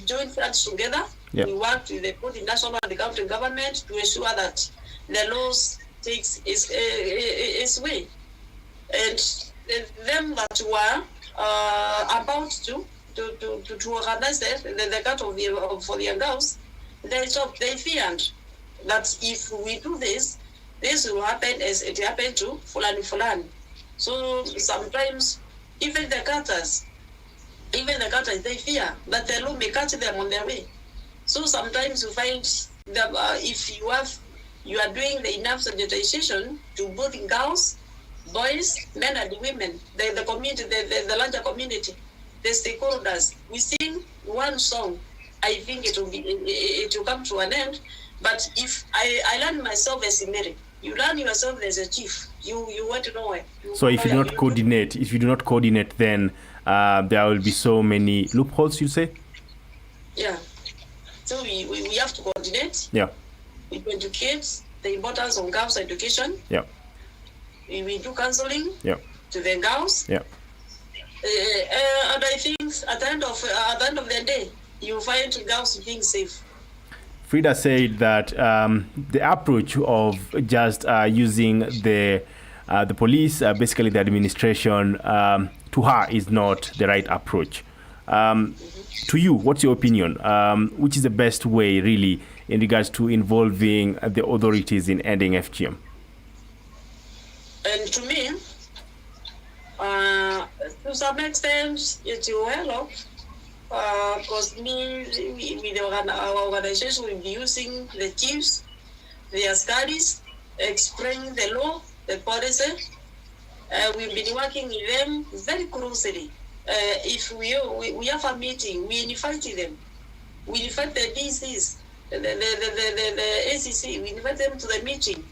joined hands together. We worked with both the national and the county government to ensure that the laws takes its way. And them that were about to organize the cut for the girls, they feared that if we do this will happen as it happened to Fulani. So sometimes even the cutters, they fear that the law may catch them on their way. So sometimes you find that if you are doing the enough sensitization to both girls, boys, men and women, the community, the larger community, the stakeholders, we sing one song, I think it will come to an end. But if I learn myself as a Mary, you learn yourself as a chief, you want to know where. So if you do not coordinate, then there will be so many loopholes, you say? Yeah. So we have to coordinate. We educate the importance of girls' education. We do counseling to the girls. And I think at the end of the day, you find girls being safe. Frida said that the approach of just using the police, basically the administration, to her is not the right approach. To you, what's your opinion? Which is the best way, really, in regards to involving the authorities in ending FGM? And to me, to some extent, it will help. Because with our organization, we'll be using the chiefs, their studies, explaining the law, the policy, We've been working with them very closely. If we have a meeting, we invite them. We invite the DCs, the ACC, we invite them to the meeting.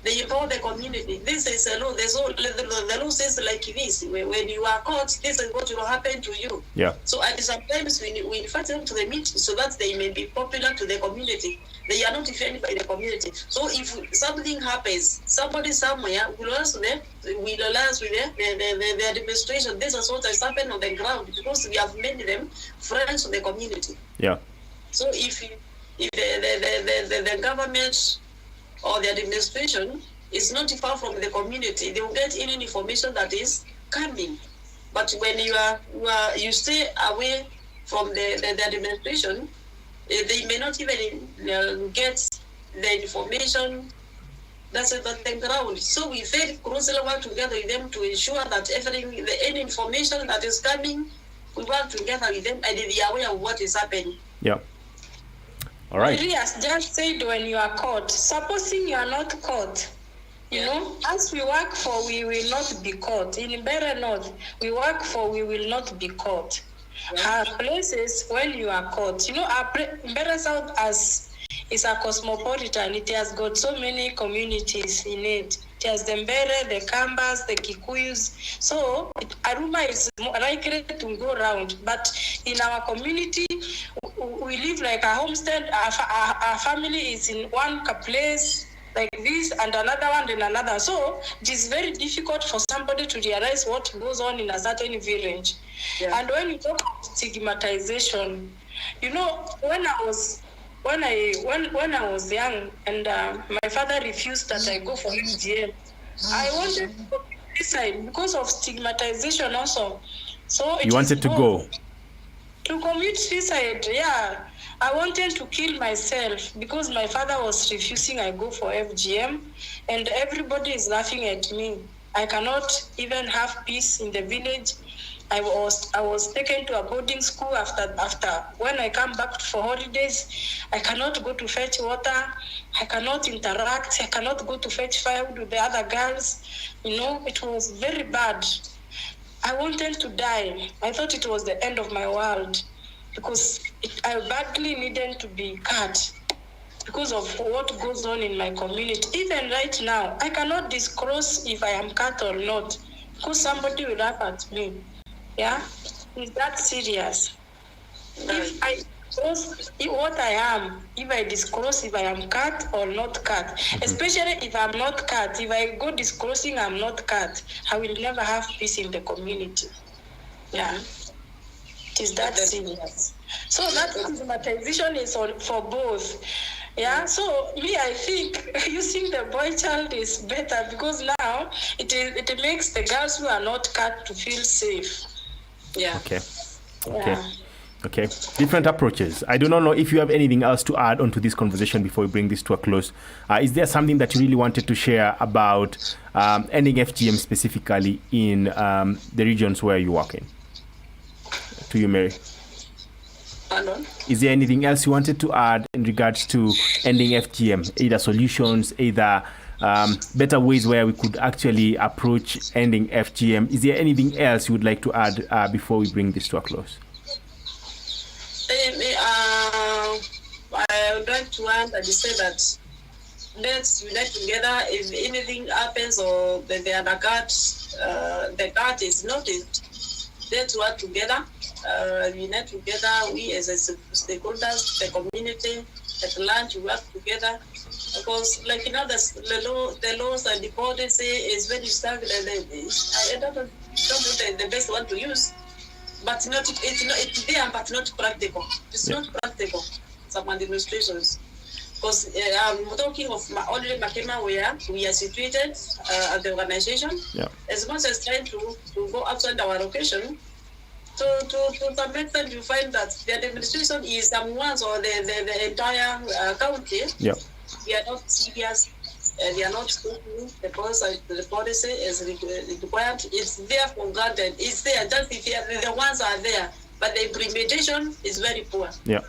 They empower the community. This is a law. The law says like this: when you are caught, this is what will happen to you. Yeah. So sometimes we invite them to the meeting so that they may be popular to the community. They are not defended by the community. So if something happens, somebody somewhere will ask them, will allow with the administration. This is what has happened on the ground because we have made them friends of the community. Yeah. So if the government or the administration is not far from the community, they will get any information that is coming. But when you stay away from the administration, they may not even get the information that's at the ground. So we very closely work together with them to ensure that any information that is coming, we work together with them and they are aware of what is happening. Yeah. All right. Really, as just said, when you are caught, supposing you are not caught, you know, as we work for, we will not be caught. In Better North, we work for, we will not be caught. Our places, when you are caught, you know, Better South is a cosmopolitan. It has got so many communities in it. It has the Mbere, the Kambas, the Kikuyus. So Aruma is more likely to go around. But in our community, we live like a homestead. Our family is in one place like this and another one and another. So it is very difficult for somebody to realize what goes on in a certain village. Yeah. And when you talk about stigmatization, you know, when I was young and my father refused that I go for FGM, I wanted to commit suicide because of stigmatization also. So you wanted to go? To commit suicide, yeah. I wanted to kill myself because my father was refusing I go for FGM and everybody is laughing at me. I cannot even have peace in the village. I was taken to a boarding school after when I come back for holidays. I cannot go to fetch water. I cannot interact. I cannot go to fetch firewood with the other girls. You know, it was very bad. I wanted to die. I thought it was the end of my world because I badly needed to be cut because of what goes on in my community. Even right now, I cannot disclose if I am cut or not because somebody will laugh at me. Yeah, is that serious? If I disclose what I am, if I disclose if I am cut or not cut, especially if I'm not cut, if I go disclosing I'm not cut, I will never have peace in the community. Yeah, it is that serious. So that stigmatization is for both. Yeah, so me, I think using the boy child is better because now it makes the girls who are not cut to feel safe. Yeah. Okay. Yeah. Okay. Different approaches. I do not know if you have anything else to add onto this conversation before we bring this to a close. Is there something that you really wanted to share about ending FGM specifically in the regions where you work in? To you, Mary. Pardon? Is there anything else you wanted to add in regards to ending FGM? Either solutions, either better ways where we could actually approach ending FGM. Is there anything else you would like to add before we bring this to a close? I would like to add and say that let's unite together. If anything happens or the other the cat is noticed, let's work together. Unite together. We as stakeholders, the community, at lunch, we work together. Because, like, you know, the laws and the policy is very stark. I don't know the best one to use, but it's there, but not practical. It's not practical. Some administrations, because I'm talking of already Makema, where we are situated at the organization. Yeah. As much as trying to go outside our location. To some extent, you find that the administration is someone's or the entire county. Yeah. We are not serious. We are not taking the policy is required. It's there for granted. It's there just if the ones are there, but the implementation is very poor. Yeah.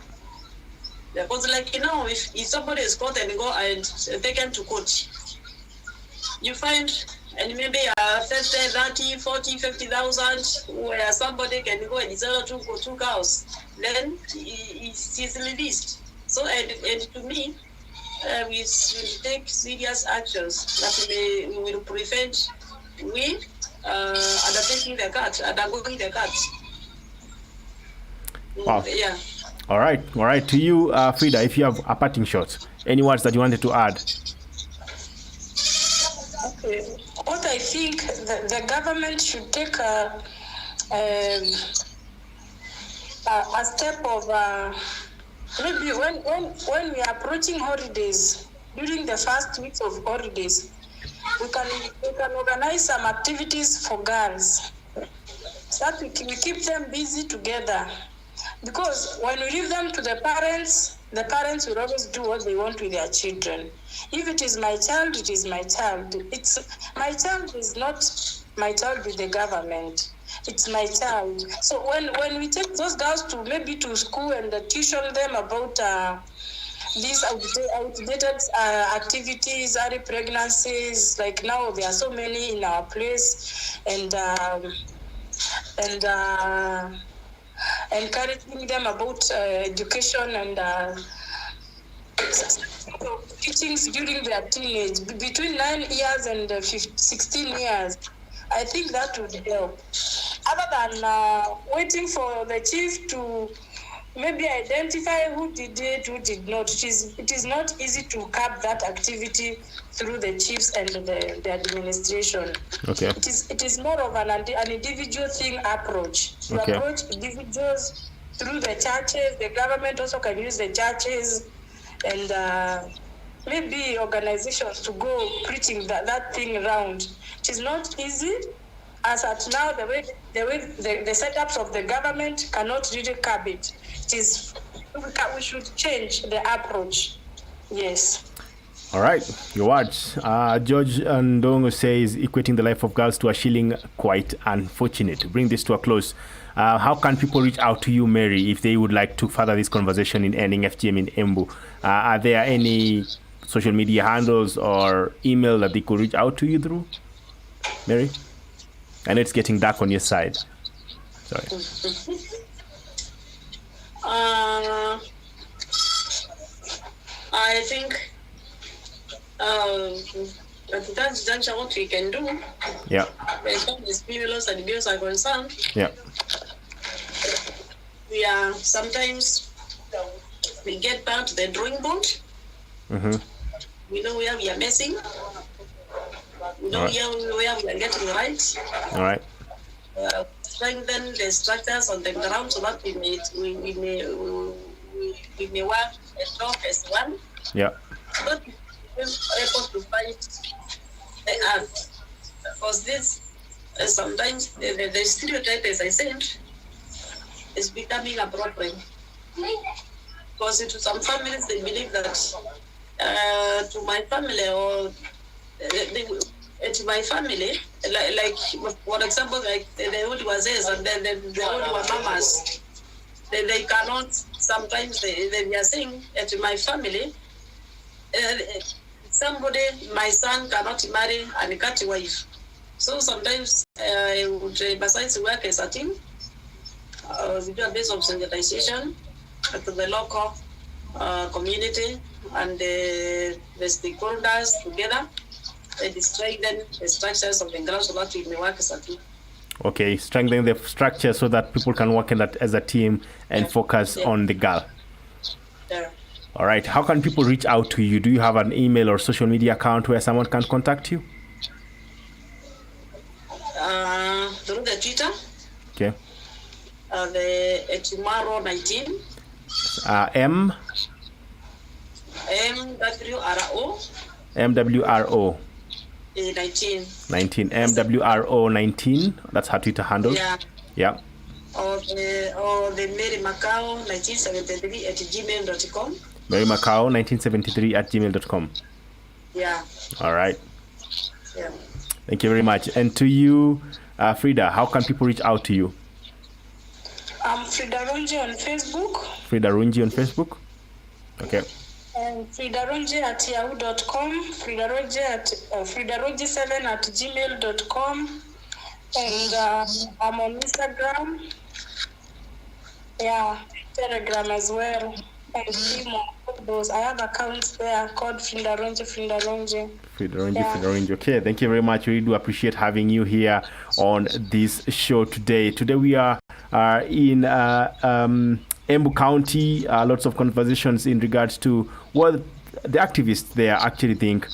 Because, like, you know, if somebody is caught and go and taken to court, you find, and maybe 50, 30, 40, 50,000, where somebody can go and sell two cows, then he's released. So, and to me, we should take serious actions that we will prevent undertaking the cat, undergoing the cat. Wow. Yeah. All right. To you, Frida, if you have a parting shot, any words that you wanted to add? Okay. What I think the government should take a step of maybe when we are approaching holidays, during the first weeks of holidays, we can organize some activities for girls so that we keep them busy together. Because when we leave them to the parents will always do what they want with their children. If it is my child, it is my child. My child is not my child with the government. It's my child. So when we take those girls to school and tuition them about these outdated activities, early pregnancies, like now there are so many in our place, and encouraging them about education and teachings during their teenage, between 9 years and 16 years. I think that would help. Other than waiting for the chief to maybe identify who did it, who did not. It is not easy to cap that activity through the chiefs and the administration. Okay. It is more of an individual thing approach. You approach individuals through the churches. The government also can use the churches and maybe organizations to go preaching that thing around. It is not easy. As at now, the way the setups of the government cannot really curb it. We should change the approach. Yes. All right, your words. George Ndongo says equating the life of girls to a shilling, quite unfortunate. To bring this to a close, how can people reach out to you, Mary, if they would like to further this conversation in ending FGM in Embu? Are there any social media handles or email that they could reach out to you through, Mary? I know it's getting dark on your side. Sorry. I think that's what we can do. Yeah. As far as females and girls are concerned. Yeah. We are sometimes we get back to the drawing board. Mm-hmm. We know where we are missing. We know where we are getting right. All right. Strengthen the structures on the ground so that we may work and talk as one. Yeah. But we're able to fight the earth. Because this sometimes the stereotype, as I said, is becoming a problem. Because to some families they believe that to my family or to my family, like for example, like the old wazes and then the old mamas, they cannot. Sometimes they are saying to my family, somebody, my son cannot marry and cat wife. So sometimes I would, besides work as a team, we do a base of sensitization to the local community and the stakeholders together. And strengthen the structures of the ground so that we may work as a team. Okay, strengthening the structure so that people can work in that as a team and focus on the girl. Yeah. All right. How can people reach out to you? Do you have an email or social media account where someone can contact you? Through the Twitter. Okay. The tomorrow 19. M. MWRO. MWRO. 19. MWRO 19. That's her Twitter handle. Yeah. Yeah. Or the Mary Macau 1973 at gmail.com. Mary Macau 1973 at gmail.com. Yeah. All right. Yeah. Thank you very much. And to you, Frida, how can people reach out to you? I'm Frida Runji on Facebook. Frida Runji on Facebook. Okay. And fridaronje@yahoo.com, fridaronje7@gmail.com, and I'm on Instagram, Telegram as well, and Imo. Those I have accounts there called Fridaronje. Fridaronje. Okay, thank you very much. We do appreciate having you here on this show today. Today we are in Embu County. Lots of conversations in regards to what the activists there actually think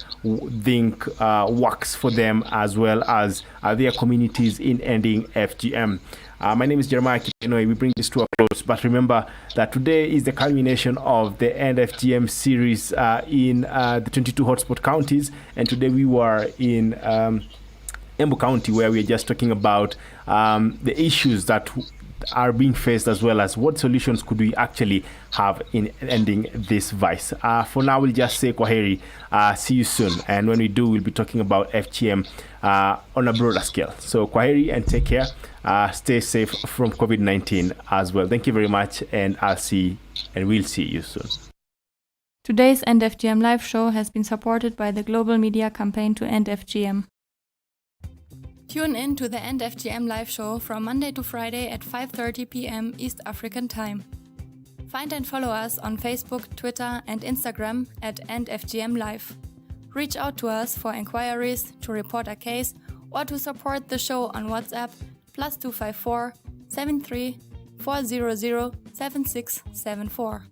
works for them, as well as their communities in ending FGM. My name is Jeremiah Kitenoe. We bring this to a close, but remember that today is the culmination of the End FGM series in the 22 hotspot counties, and today we were in Embu County, where we are just talking about the issues that are being faced, as well as what solutions could we actually have in ending this vice. For now, we'll just say kwaheri. See you soon, and when we do, we'll be talking about FGM on a broader scale. So kwaheri and take care. Stay safe from COVID-19 as well. Thank you very much, and we'll see you soon. Today's End FGM live show has been supported by the global media campaign to end FGM. Tune in to the End FGM live show from Monday to Friday at 5:30 p.m. East African Time. Find and follow us on Facebook, Twitter, and Instagram at End FGM Live. Reach out to us for inquiries, to report a case, or to support the show on WhatsApp +254 73 400 7674.